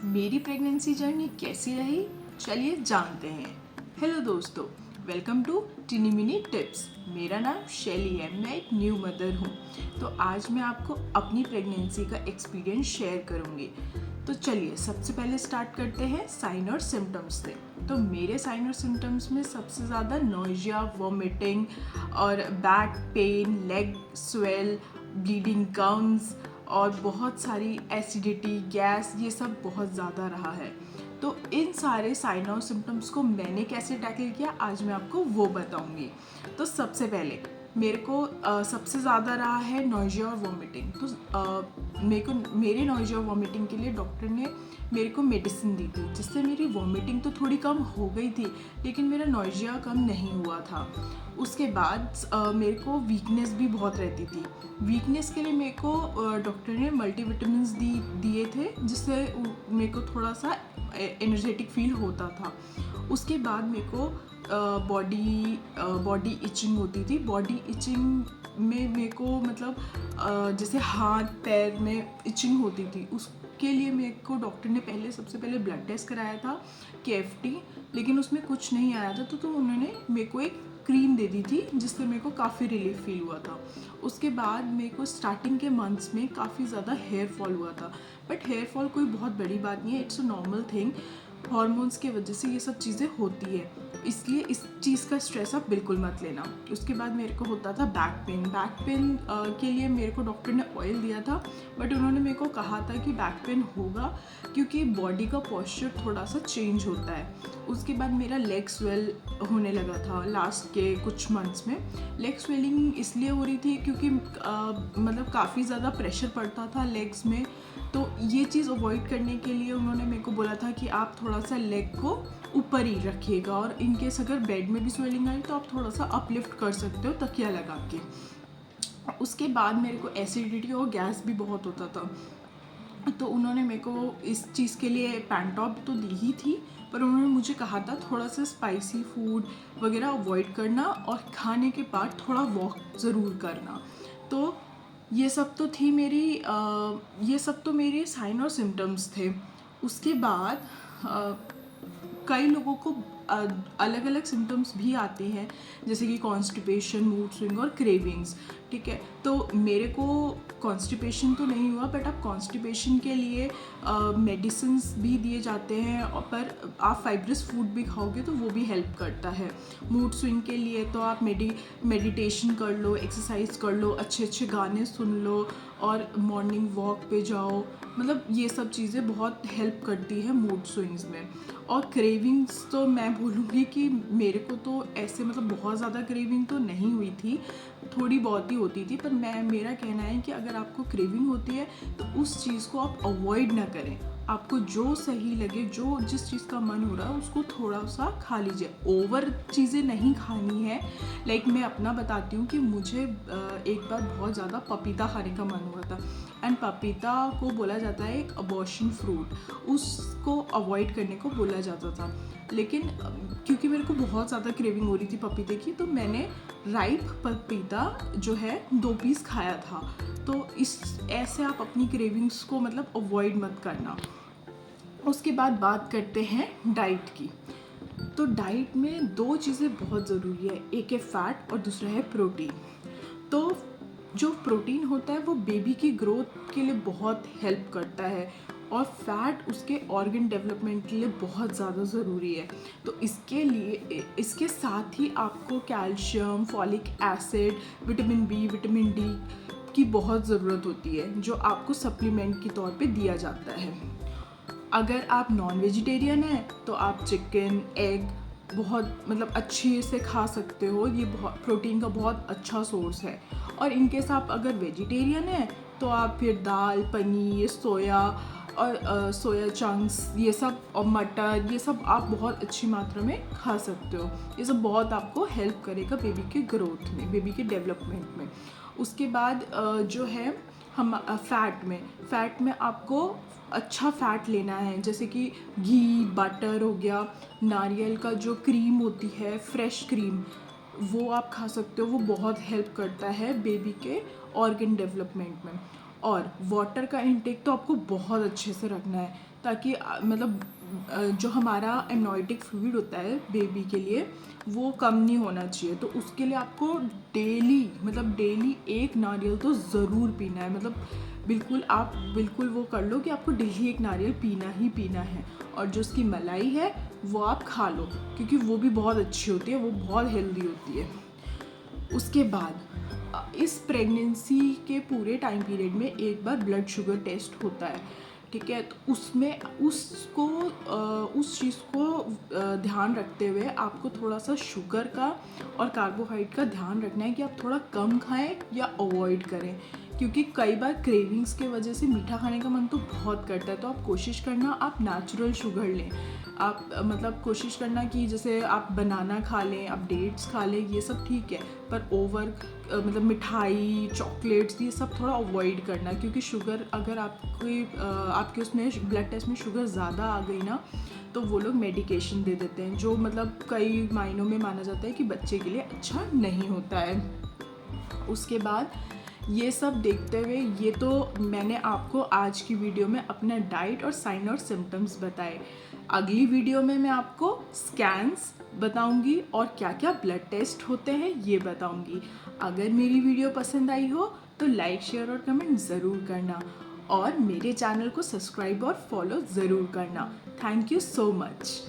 मेरी pregnancy journey कैसी रही, चलिए जानते हैं। हेलो दोस्तों, welcome to Tiny Mini Tips. मेरा नाम शैली है, मैं एक न्यू मदर हूँ। तो आज मैं आपको अपनी प्रेगनेंसी का एक्सपीरियंस शेयर करूँगी। तो चलिए सबसे पहले स्टार्ट करते हैं साइन और सिम्टम्स से। तो मेरे साइन और सिम्टम्स में सबसे ज़्यादा नोजिया, वॉमिटिंग और back pain, leg swell, bleeding gums और बहुत सारी एसिडिटी, गैस, ये सब बहुत ज़्यादा रहा है। तो इन सारे साइन और सिम्टम्स को मैंने कैसे टैकल किया, आज मैं आपको वो बताऊंगी। तो सबसे पहले मेरे को सबसे ज़्यादा रहा है नोजिया और वॉमिटिंग। तो मेरे नोजिया और वॉमिटिंग के लिए डॉक्टर ने मेरे को मेडिसिन दी थी, जिससे मेरी वॉमिटिंग तो थोड़ी कम हो गई थी, लेकिन मेरा नोजिया कम नहीं हुआ था। उसके बाद मेरे को वीकनेस भी बहुत रहती थी। वीकनेस के लिए मेरे को डॉक्टर ने मल्टीविटामिन्स दिए थे, जिससे मेरे को थोड़ा सा एनर्जेटिक फील होता था। उसके बाद मेरे को बॉडी इचिंग होती थी। बॉडी इचिंग में मेरे को मतलब जैसे हाथ पैर में इचिंग होती थी, उसके लिए मेरे को डॉक्टर ने सबसे पहले ब्लड टेस्ट कराया था, KFT, लेकिन उसमें कुछ नहीं आया था। तो उन्होंने मेरे को एक क्रीम दे दी थी, जिससे मेरे को काफ़ी रिलीफ फील हुआ था। उसके बाद मेरे को स्टार्टिंग के मंथ्स में काफ़ी ज़्यादा हेयर फॉल हुआ था, बट हेयर फॉल कोई बहुत बड़ी बात नहीं है, it's a normal thing. Hormones की वजह से ये सब चीज़ें होती है, इसलिए इस चीज़ का स्ट्रेस आप बिल्कुल मत लेना। उसके बाद मेरे को होता था बैक पेन के लिए मेरे को डॉक्टर ने ऑयल दिया था, बट उन्होंने मेरे को कहा था कि बैक पेन होगा क्योंकि बॉडी का पोस्चर थोड़ा सा चेंज होता है। उसके बाद मेरा लेग स्वेल होने लगा था लास्ट के कुछ मंथ्स में। लेग स्वेलिंग इसलिए हो रही थी क्योंकि मतलब काफ़ी ज़्यादा प्रेशर पड़ता था लेग्स में। तो ये चीज़ अवॉइड करने के लिए उन्होंने मेरे को बोला था कि आप थोड़ा सा लेग को ऊपर ही रखिएगा, और इनकेस अगर बेड में भी स्वेलिंग आई तो आप थोड़ा सा अपलिफ्ट कर सकते हो तकिया लगा के। उसके बाद मेरे को एसिडिटी और गैस भी बहुत होता था, तो उन्होंने मेरे को इस चीज़ के लिए पैंटॉप तो दी ही थी, पर उन्होंने मुझे कहा था थोड़ा सा स्पाइसी फूड वगैरह अवॉइड करना और खाने के बाद थोड़ा वॉक ज़रूर करना। तो ये सब तो मेरे साइन और सिम्टम्स थे। उसके बाद कई लोगों को अलग अलग सिम्टम्स भी आते हैं, जैसे कि कॉन्स्टिपेशन, मूड स्विंग और क्रेविंग्स। ठीक है, तो मेरे को कॉन्स्टिपेशन तो नहीं हुआ, बट आप कॉन्स्टिपेशन के लिए मेडिसिन्स भी दिए जाते हैं, पर आप फाइब्रस फूड भी खाओगे तो वो भी हेल्प करता है। मूड स्विंग के लिए तो आप मेडिटेशन कर लो, एक्सरसाइज कर लो, अच्छे अच्छे गाने सुन लो और मॉर्निंग वॉक पे जाओ। मतलब ये सब चीज़ें बहुत हेल्प करती है मूड स्विंग्स में। और क्रेविंग्स तो मैं बोलूँगी कि मेरे को तो ऐसे मतलब बहुत ज़्यादा क्रेविंग तो नहीं हुई थी, थोड़ी बहुत ही होती थी, पर मेरा कहना है कि अगर आपको क्रेविंग होती है तो उस चीज़ को आप अवॉइड ना करें। आपको जो सही लगे, जो जिस चीज़ का मन हो रहा है उसको थोड़ा सा खा लीजिए, ओवर चीज़ें नहीं खानी है। लाइक मैं अपना बताती हूँ कि मुझे एक बार बहुत ज़्यादा पपीता खाने का मन हुआ था, एंड पपीता को बोला जाता है एक अबॉर्शन फ्रूट, उसको अवॉइड करने को बोला जाता था। लेकिन क्योंकि मेरे को बहुत ज़्यादा क्रेविंग हो रही थी पपीते की, तो मैंने राइप पपीता जो है 2 पीस खाया था। तो ऐसे आप अपनी क्रेविंग्स को मतलब अवॉइड मत करना। उसके बाद बात करते हैं डाइट की। तो डाइट में 2 चीज़ें बहुत ज़रूरी है, एक है फैट और दूसरा है प्रोटीन। तो जो प्रोटीन होता है वो बेबी की ग्रोथ के लिए बहुत हेल्प करता है, और फैट उसके ऑर्गन डेवलपमेंट के लिए बहुत ज़्यादा ज़रूरी है। तो इसके साथ ही आपको calcium, folic acid, vitamin B, vitamin D की बहुत ज़रूरत होती है, जो आपको सप्लीमेंट के तौर पे दिया जाता है। अगर आप नॉन वेजिटेरियन हैं तो आप चिकन, एग बहुत मतलब अच्छे से खा सकते हो, ये बहुत प्रोटीन का बहुत अच्छा सोर्स है। और इनकेस आप अगर वेजिटेरियन हैं तो आप फिर दाल, पनीर, सोया चंक्स, ये सब, और मटर, ये सब आप बहुत अच्छी मात्रा में खा सकते हो। ये सब बहुत आपको हेल्प करेगा बेबी के ग्रोथ में, बेबी के डेवलपमेंट में। उसके बाद जो है हम फ़ैट में आपको अच्छा फ़ैट लेना है, जैसे कि घी, बटर हो गया, नारियल का जो क्रीम होती है, फ्रेश क्रीम, वो आप खा सकते हो, वो बहुत हेल्प करता है बेबी के ऑर्गन डेवलपमेंट में। और वाटर का इंटेक तो आपको बहुत अच्छे से रखना है, ताकि जो हमारा एमनाइटिक फ्लूइड होता है बेबी के लिए वो कम नहीं होना चाहिए। तो उसके लिए आपको डेली एक नारियल तो ज़रूर पीना है। आप बिल्कुल वो कर लो कि आपको डेली एक नारियल पीना ही पीना है। और जो उसकी मलाई है वो आप खा लो, क्योंकि वो भी बहुत अच्छी होती है, वो बहुत हेल्दी होती है। उसके बाद इस प्रेगनेंसी के पूरे टाइम पीरियड में एक बार ब्लड शुगर टेस्ट होता है, ठीक है। तो उसमें उस चीज़ को ध्यान रखते हुए आपको थोड़ा सा शुगर का और कार्बोहाइड्रेट का ध्यान रखना है कि आप थोड़ा कम खाएं या अवॉइड करें, क्योंकि कई बार क्रेविंग्स के वजह से मीठा खाने का मन तो बहुत करता है। तो आप कोशिश करना आप नेचुरल शुगर लें। आप कोशिश करना कि जैसे आप बनाना खा लें, आप डेट्स खा लें, ये सब ठीक है, पर मिठाई, चॉकलेट्स, ये सब थोड़ा अवॉइड करना, क्योंकि शुगर अगर आपके उसमें ब्लड टेस्ट में शुगर ज़्यादा आ गई ना, तो वो लोग मेडिकेशन दे देते हैं, जो कई मायनों में माना जाता है कि बच्चे के लिए अच्छा नहीं होता है। उसके बाद ये सब देखते हुए, ये तो मैंने आपको आज की वीडियो में अपना डाइट और साइन और सिम्टम्स बताए। अगली वीडियो में मैं आपको स्कैन्स बताऊंगी और क्या क्या ब्लड टेस्ट होते हैं ये बताऊंगी। अगर मेरी वीडियो पसंद आई हो तो लाइक, शेयर और कमेंट ज़रूर करना, और मेरे चैनल को सब्सक्राइब और फॉलो ज़रूर करना। Thank you so much.